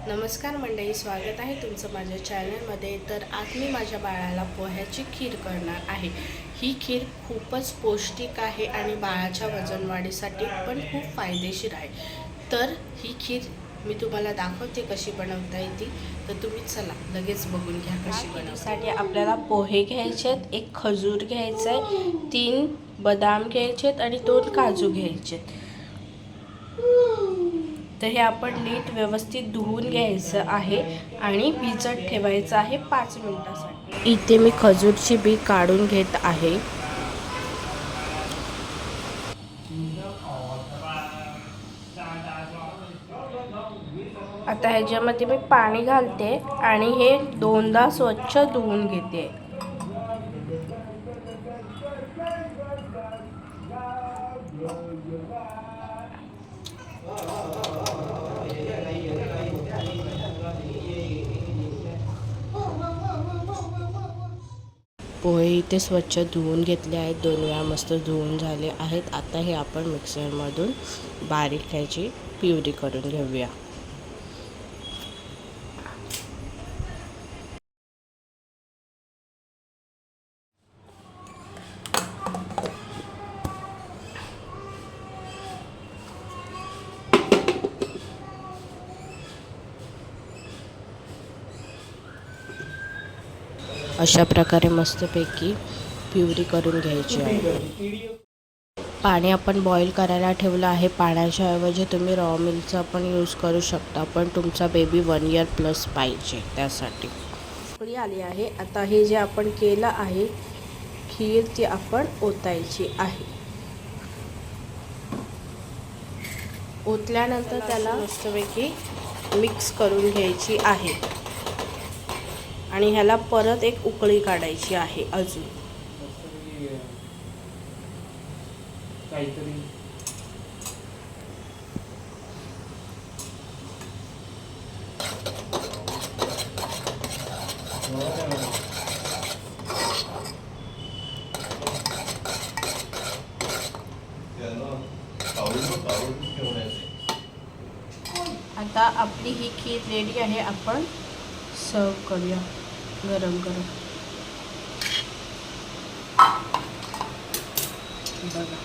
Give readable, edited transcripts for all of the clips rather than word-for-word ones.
नमस्कार मंडळी, स्वागत आहे तुमचं माझ्या चॅनलमध्ये। तर आज मी माझ्या बाळाला पोह्याची खीर करणार आहे। ही खीर खूपच पौष्टिक आहे आणि बाळाच्या वजनवाढीसाठी पण खूप फायदेशीर आहे। तर ही खीर मी तुम्हाला दाखवते कशी बनवता येते, तर तुम्ही चला लगेच बघून घ्या कशी बनवण्यासाठी। आपल्याला पोहे घ्यायचे आहेत, एक खजूर घ्यायचा आहे, 3 बदाम घ्यायचे आहेत आणि 2 काजू घ्यायचे आहेत। तर हे आपण नीट व्यवस्थित धुवून घ्यायचं आहे आणि भिजत ठेवायचं आहे 5 मिनिटांसाठी। इथे मी खजूरची बी काढून घेत आहे। आता ह्याच्यामध्ये मी पाणी घालते आणि हे 2दा स्वच्छ धुवून घेते। पोहे इथे स्वच्छ धुवून घेतले आहेत, 2 वेळा मस्त धुवून झाले आहेत। आता हे आपण मिक्सरमधून बारीक ह्याची प्युरी करून घेऊया। अशा प्रकारे मस्तपैकी प्युरी करून घ्यायची आहे। पाणी आपण बॉईल करायला ठेवलं आहे। पाण्याच्या ऐवजी तुम्ही रॉ मिल्कचा पण यूज करू शकता, पण तुमचा बेबी 1 इयर प्लस पाहिजे त्यासाठी। उकळी आली आहे। आता हे जे आपण केलं आहे खीर ती आपण ओतायची आहे। ओतल्यानंतर त्याला मस्तपैकी मिक्स करून घ्यायची आहे आणि ह्याला परत एक उकळी काढायची आहे अजून। आता आपली ही खीर रेडी आहे। आपण सर्व करूया गरम गरम। बघा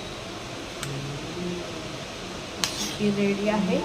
खीर रेडी आहे।